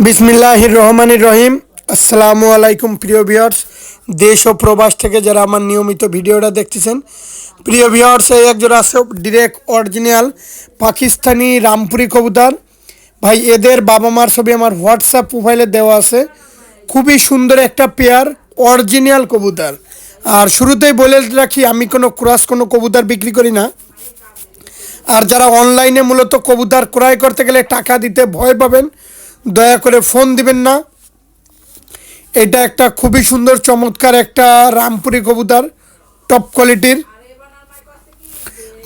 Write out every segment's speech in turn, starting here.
বিসমিল্লাহির রহমানির রহিম। আসসালামু আলাইকুম প্রিয় ভিউয়ার্স, দেশ ও প্রবাস থেকে যারা আমার নিয়মিত ভিডিওটা দেখতেছেন। প্রিয় ভিউয়ার্স, এই একজোড়া আছে ডিরেক্ট অরিজিনাল পাকিস্তানি রামপুরি কবুতর। ভাই এদের বাবা মার ছবি আমার হোয়াটসঅ্যাপ প্রোফাইলে দেওয়া আছে। খুবই সুন্দর একটা পেয়ার অরিজিনাল কবুতর। আর শুরুতেই বলে রাখি, আমি কোনো ক্রস কোনো কবুতর বিক্রি করি না। আর যারা অনলাইনে মূলত কবুতর ক্রয় করতে গেলে টাকা দিতে ভয় পাবেন, দয়া করে ফোন দিবেন না। এটা একটা খুবই সুন্দর চমৎকার একটা রামপুরি কবুতর, টপ কোয়ালিটির,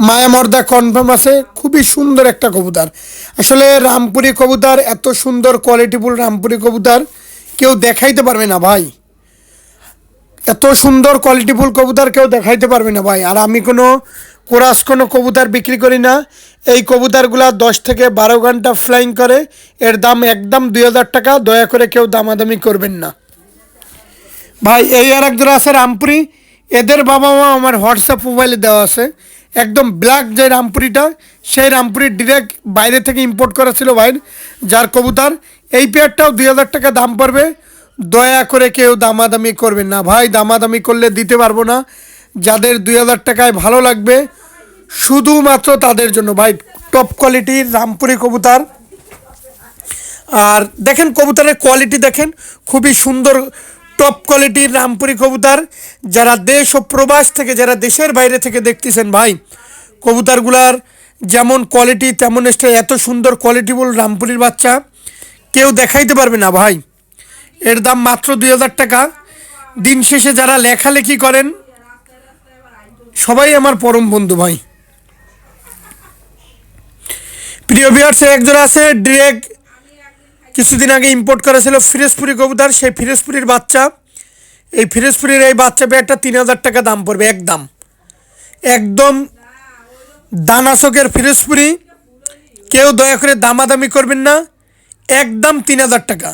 মায়ামর্দা কনফার্ম আছে। খুবই সুন্দর একটা কবুতর। আসলে রামপুরি কবুতর, এত সুন্দর কোয়ালিটিফুল রামপুরি কবুতর কেউ দেখাইতে পারবে না ভাই। এত সুন্দর কোয়ালিটিফুল কবুতর কেউ দেখাইতে পারবে না ভাই। আর আমি কোনো কোরাস কোনো কবুতর বিক্রি করি না। এই কবুতরগুলো 10 থেকে 12 ঘন্টা ফ্লাইং করে। এর দাম একদম 2000 টাকা। দয়া করে কেউ দামাদামি করবেন না ভাই। এই আর এক জোড়া আছে রামপুরি। এদের বাবা মা আমার হোয়াটসঅ্যাপ মোবাইলে দেওয়া আছে। একদম ব্ল্যাক যে রামপুরিটা, সেই রামপুরি ডিরেক্ট বাইরে থেকে ইম্পোর্ট করা ছিল ভাই, যার কবুতর। এই পেয়ারটাও 2000 টাকা দাম পড়বে। দয়া করে কেউ দামাদামি করবেন না ভাই। দামাদামি করলে দিতে পারবো না। যাদের 2000 টাকায় ভালো লাগবে শুধুমাত্র তাদের জন্য ভাই। টপ কোয়ালিটির রামপুরি কবুতর। আর দেখেন কবুতরের কোয়ালিটি দেখেন, খুবই সুন্দর টপ কোয়ালিটির রামপুরি কবুতর। যারা দেশ ও প্রবাস থেকে, যারা দেশের বাইরে থেকে দেখতেছেন ভাই, কবুতরগুলার যেমন কোয়ালিটি তেমন স্টাইল, এত সুন্দর কোয়ালিটিফুল রামপুরির বাচ্চা কেউ দেখাইতে পারবে না ভাই। এর দাম মাত্র 2000 টাকা। দিন শেষে যারা লেখালেখি করেন সবাই আমার পরম বন্ধু ভাই। প্রিয় ভিউয়ার্স, একজোড়া আছে ডিরেক্ট কিছুদিন আগে ইম্পোর্ট করা ছিল ফিরোজপুরি কবুতর। সেই ফিরোজপুরির বাচ্চা, এই ফিরোজপুরির এই বাচ্চা পেয়ারটা 3000 টাকা দাম পড়বে একদম। একদম দানাচকের ফিরোজপুরি, কেউ দয়া করে দামাদামি করবেন না। একদম 3000 টাকা।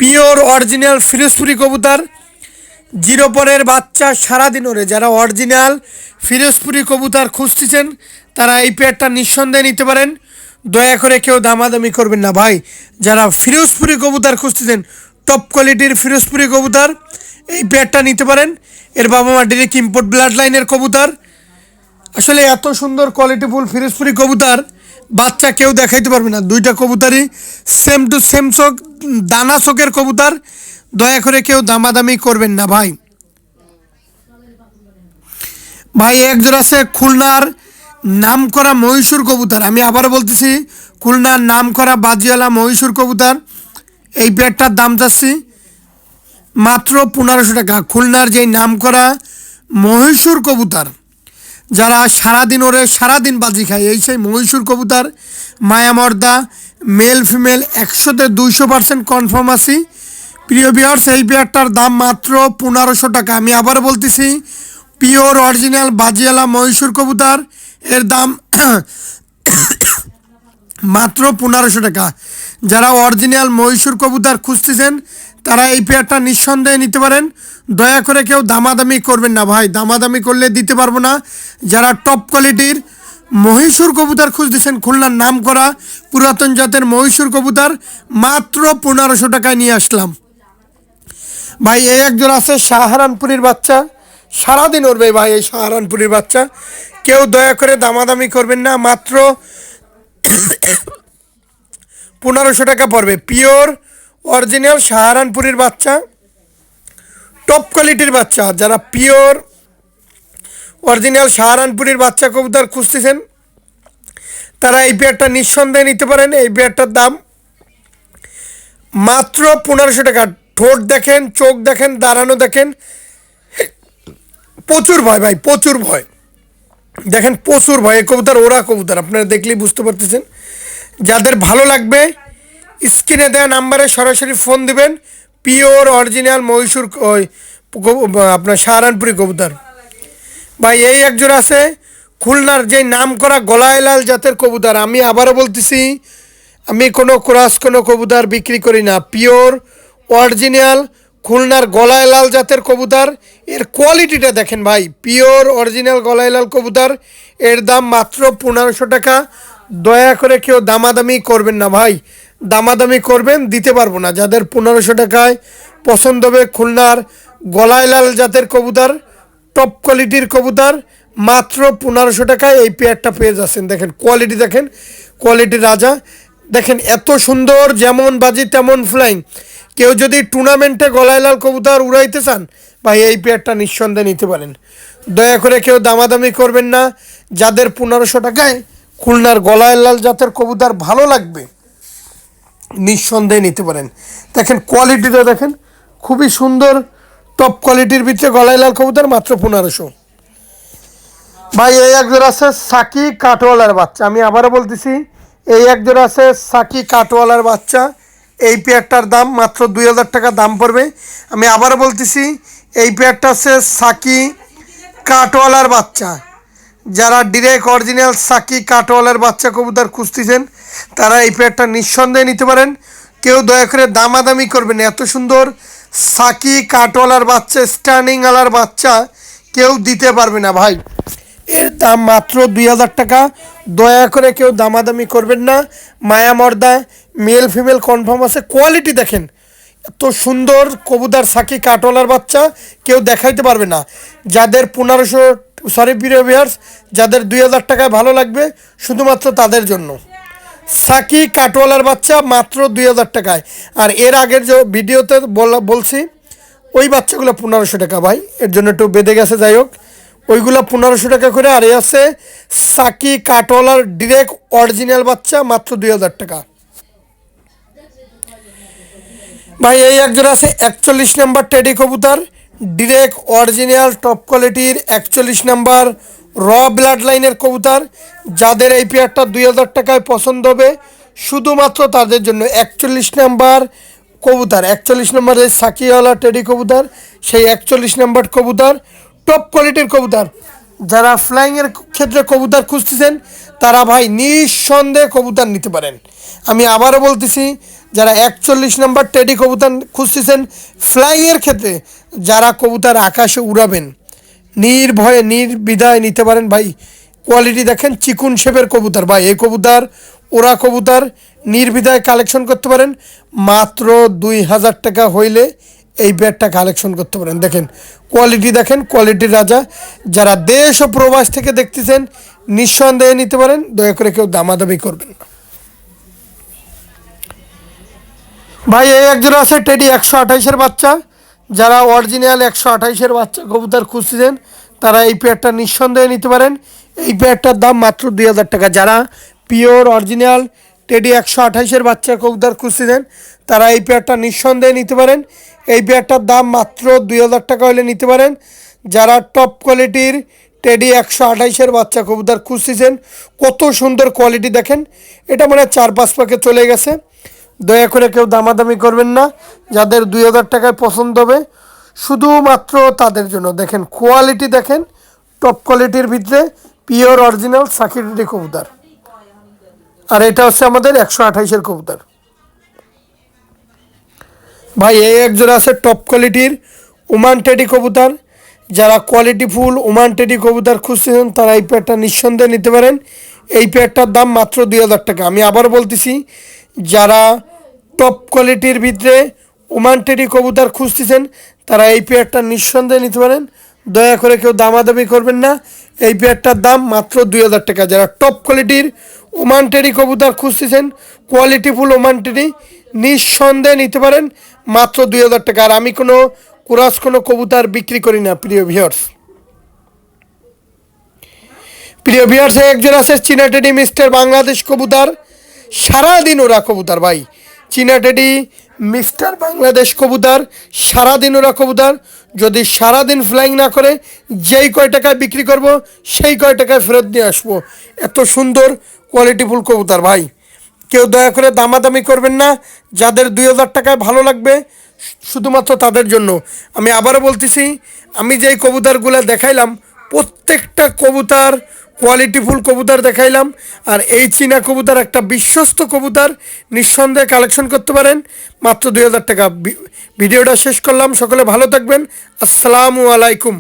পিওর অরিজিনাল ফিরোজপুরি কবুতর, জিরো পরের বাচ্চা, সারাদিন ওরে। যারা অরিজিনাল ফিরোজপুরি কবুতর খুঁজতেছেন তারা এই পেয়ারটা নিঃসন্দেহে নিতে পারেন। দয়া করে কেউ দামাদামি করবেন না ভাই। যারা ফিরোজপুরি কবুতর খুঁজতেছেন, টপ কোয়ালিটির ফিরোজপুরি কবুতর, এই পেয়ারটা নিতে পারেন। এর বাবা মা ডিরেক্ট ইম্পোর্ট ব্লাড লাইনের কবুতর। আসলে এত সুন্দর কোয়ালিটিফুল ফিরোজপুরি কবুতর বাচ্চা কেউ দেখাইতে পারবে না। দুইটা কবুতরই সেম টু সেম চোখ, দানা চোখের কবুতর। দয়া করে কেউ দামাদামি করবেন না ভাই। ভাই একজোড়া আছে খুলনার নামকরা মহীশূর কবুতর। আমি আবারও বলতেছি, খুলনার নামকরা বাজিওয়ালা মহীশূর কবুতর। এই পেয়ারটার দাম যাচ্ছি মাত্র 1500 টাকা। খুলনার যেই নামকরা মহীশূর কবুতর, যারা সারাদিন ওরে সারাদিন বাজি খায়, এই সেই মহীশূর কবুতর। মায়ামর্দা, মেল ফিমেল 100তে 200% কনফার্ম আছি। প্রিয় ভিউয়ার্স, এই পেয়ারটার দাম মাত্র 1500 টাকা। আমি আবার বলতেছি, পিওর অরিজিনাল বাজিওয়ালা মহীশূর কবুতর, এর দাম মাত্র 1500 টাকা। যারা অরিজিনাল মহীশূর কবুতর খুঁজতেছেন তারা এই পেয়ারটা নিঃসন্দেহে নিতে পারেন। দয়া করে কেউ দামাদামি করবেন না ভাই। দামাদামি করলে দিতে পারবো না। যারা টপ কোয়ালিটির মহীশূর কবুতর খুঁজতেছেন, খুলনার নাম করা পুরাতন জাতের মহীশূর কবুতর, মাত্র 1500 টাকায় নিয়ে আসলাম ভাই। এই একজন আছে শাহরানপুরির বাচ্চা, সারাদিন উড়বে ভাই এই শাহরানপুরির বাচ্চা। কেউ দয়া করে দামাদামি করবেন না। মাত্র 1500 টাকা পড়বে। পিওর অরিজিনাল শাহরানপুরির বাচ্চা, টপ কোয়ালিটির বাচ্চা। যারা পিওর অরিজিনাল শাহরানপুরির বাচ্চা কবুতর খুঁজতেছেন তারা এই পেয়ারটা নিঃসন্দেহে নিতে পারেন। এই পেয়ারটার দাম মাত্র 1500 টাকা। ঠোঁট দেখেন, চোখ দেখেন, দাঁড়ানো দেখেন, প্রচুর ভয় ভাই, প্রচুর ভয়। দেখেন প্রচুর ভয়। এই কবুতর ওরা কবুতর, আপনারা দেখলেই বুঝতে পারতেছেন। যাদের ভালো লাগবে স্ক্রিনে দেওয়া নাম্বারে সরাসরি ফোন দিবেন। পিওর অরিজিনাল মহীশূর আপনার শাহরানপুরি কবুতর ভাই। এই একজোড়া আছে খুলনার যেই নাম করা গলায় লাল জাতের কবুতর। আমি আবারও বলতেছি, আমি কোনো ক্রস কোনো কবুতর বিক্রি করি না। পিওর অরিজিনাল খুলনার গলায় লাল জাতের কবুতর। এর কোয়ালিটিটা দেখেন ভাই, পিওর অরিজিনাল গলায় লাল কবুতর। এর দাম মাত্র 1500 টাকা। দয়া করে কেউ দামাদামি করবেন না ভাই। দামাদামি করবেন, দিতে পারবো না। যাদের 1500 টাকায় পছন্দ হবে খুলনার গলায় লাল জাতের কবুতর, টপ কোয়ালিটির কবুতর, মাত্র 1500 টাকায় এই পেয়ারটা পেয়ে যাচ্ছেন। দেখেন কোয়ালিটি, দেখেন কোয়ালিটির রাজা, দেখেন এত সুন্দর, যেমন বাজি তেমন ফ্লাইং। কেউ যদি টুর্নামেন্টে গলায় লাল কবুতর উড়াইতে চান ভাই, এই পেয়ারটা নিঃসন্দেহে নিতে পারেন। দয়া করে কেউ দামাদামি করবেন না। যাদের 1500 টাকায় খুলনার গলায় লাল জাতের কবুতর ভালো লাগবে, নিঃসন্দেহে নিতে পারেন। দেখেন কোয়ালিটিটা, দেখেন খুবই সুন্দর, টপ কোয়ালিটির ভিতরে গলায় লাল কবুতর, মাত্র 1500। ভাই এই এক জোড়া আছে সাকি কাঠওয়ালার বাচ্চা, আমি আবারও বলতেছি, এই এক জোড়া আছে সাকি কাঠওয়ালার বাচ্চা। এই পেয়ারটার দাম মাত্র 2000 টাকা দাম পড়বে। আমি আবারও বলতেছি, এই পেয়ারটা আছে সাকি কাঠওয়ালার বাচ্চা। যারা ডিরেক্ট অরিজিনাল সাকি কাঠওয়ালার বাচ্চা কবুতর খুঁজতেছেন, তারা এই পেয়ারটা নিঃসন্দেহে নিতে পারেন। কেউ দয়া করে দামাদামি করবেন, এত সুন্দর সাকি কাঠওয়ালার বাচ্চা, স্ট্যান্ডিং আলার বাচ্চা কেউ দিতে পারবে না ভাই। এর দাম মাত্র 2000 টাকা। দয়া করে কেউ দামাদামি করবেন না। মায়া মর্দা, মেল ফিমেল কনফার্ম আছে। কোয়ালিটি দেখেন, এত সুন্দর কবুতর সাকি কাঠওয়ালার বাচ্চা কেউ দেখাইতে পারবে না। যাদের 1500, সরি প্রিয় ভিউয়ার্স, যাদের 2000 টাকায় ভালো লাগবে, শুধুমাত্র তাদের জন্য সাকি কাঠওয়ালার বাচ্চা মাত্র 2000 টাকায়। আর এর আগের যে ভিডিওতে বলছি, ওই বাচ্চাগুলো 1500 টাকা ভাই, এর জন্য একটু বেঁধে গেছে। যাই হোক, ওইগুলো 1500 টাকা করে। আর এ আছে সাকি কাঠওয়ালার ডিরেক্ট অরিজিনাল বাচ্চা, মাত্র 2000 টাকা ভাই। এই এক জোড়া আছে 41 নাম্বার টেডি কবুতর, ডিরেক্ট অরিজিনাল টপ কোয়ালিটির 41 নাম্বার র ব্লাড লাইনের কবুতর। যাদের এই পেয়ারটা 2000 টাকায় পছন্দ হবে, শুধুমাত্র তাদের জন্য 41 নাম্বার কবুতর, 41 নম্বর এই সাকিওয়ালা টেডি কবুতর, সেই 41 নাম্বার কবুতর, টপ কোয়ালিটির কবুতর। যারা ফ্লাইংয়ের ক্ষেত্রে কবুতর খুঁজতেছেন, তারা ভাই নিঃসন্দেহে কবুতর নিতে পারেন। আমি আবারও বলতেছি, যারা 41 নম্বর টেডি কবুতর খুঁজতেছেন ফ্লাইংয়ের ক্ষেত্রে, যারা কবুতর আকাশে উড়াবেন, নির্ভয়ে নির্বিধায় নিতে পারেন ভাই। কোয়ালিটি দেখেন, চিকুন শেপের কবুতর ভাই। এই কবুতর, ওরা কবুতর নির্বিধায় কালেকশন করতে পারেন। মাত্র 2000 টাকা হইলে এই ব্যাটটা কালেকশন করতে পারেন। দেখেন কোয়ালিটি, দেখেন কোয়ালিটির রাজা। যারা দেশ ও প্রবাস থেকে দেখতেছেন, নিঃসন্দেহে নিতে পারেন। দয়া করে কেউ দামাদামি করবেন না ভাই। এই একজন আছে টেডি 128-এর বাচ্চা। যারা অরিজিনাল 128-এর বাচ্চা কবুতর খুঁজছেন, তারা এই পেয়ারটা নিঃসন্দেহে নিতে পারেন। এই পেয়ারটার দাম মাত্র 2000 টাকা। যারা পিওর অরিজিনাল টেডি 128-এর বাচ্চা কবুতর খুঁজছেন, তারা এই পেয়ারটা নিঃসন্দেহে নিতে পারেন। এই পেয়ারটার দাম মাত্র 2000 টাকা হলে নিতে পারেন। যারা টপ কোয়ালিটির টেডি 128-এর বাচ্চা কবুতর খুঁজছেন, কত সুন্দর কোয়ালিটি দেখেন। এটা মানে 4-5 পাকে চলে গেছে। দয়া করে কেউ দামাদামি করবেন না। যাদের 2000 টাকায় পছন্দ হবে, শুধুমাত্র তাদের জন্য। দেখেন কোয়ালিটি, দেখেন টপ কোয়ালিটির ভিতরে পিওর অরিজিনাল সাকিটি কবুতর। আর এটা হচ্ছে আমাদের 128-এর কবুতর ভাই। এই এক জোড়া আছে টপ কোয়ালিটির ওমান টেডি কবুতর। যারা কোয়ালিটি ফুল ওমান টেডি কবুতর খুঁজছেন, তারা এই পেয়ারটা নিঃসন্দেহে নিতে পারেন। এই পেয়ারটার দাম মাত্র 2000 টাকা। আমি আবার বলতেছি, যারা টপ কোয়ালিটির ভিতরে ওমান টেডি কবুতর খুঁজতেছেন, তারা এই পেয়ারটা নিঃসন্দেহে নিতে পারেন। দয়া করে কেউ দামাদামি করবেন না। এই পেয়ারটার দাম মাত্র 2000 টাকা। যারা টপ কোয়ালিটির ওমান টেডি কবুতর খুঁজতেছেন, কোয়ালিটিফুল ওমান টেডি, নিঃসন্দেহে নিতে পারেন মাত্র 2000 টাকা। আর আমি কোনো কুরাস কোনো কবুতর বিক্রি করি না প্রিয় ভিউয়ার্স। প্রিয় ভিউয়ার্স, একজন আছে চীনা টেডি মিস্টার বাংলাদেশ কবুতর। সারাদিন ওরা কবুতর ভাই, চীনা টেডি মিস্টার বাংলাদেশ কবুতর, সারাদিন ওরা কবুতর। যদি সারাদিন ফ্লাইং না করে, যেই কয় টাকায় বিক্রি করব, সেই কয় টাকায় ফেরত নিয়ে আসবো। এত সুন্দর কোয়ালিটিফুল কবুতর ভাই। কেউ দয়া করে দামাদামি করবেন না। যাদের 2000 টাকায় ভালো লাগবে, শুধুমাত্র তাদের জন্য। আমি আবারও বলতেছি, আমি যেই কবুতরগুলো দেখাইলাম, প্রত্যেকটা কবুতর কোয়ালিটিফুল কবুতর দেখাইলাম। আর এই চীনা কবুতর একটা বিশ্বস্ত কবুতর, নিঃসন্দেহে কালেকশন করতে পারেন মাত্র 2000 টাকা। ভিডিওটা শেষ করলাম। সকলে ভালো থাকবেন। আসসালামু আলাইকুম।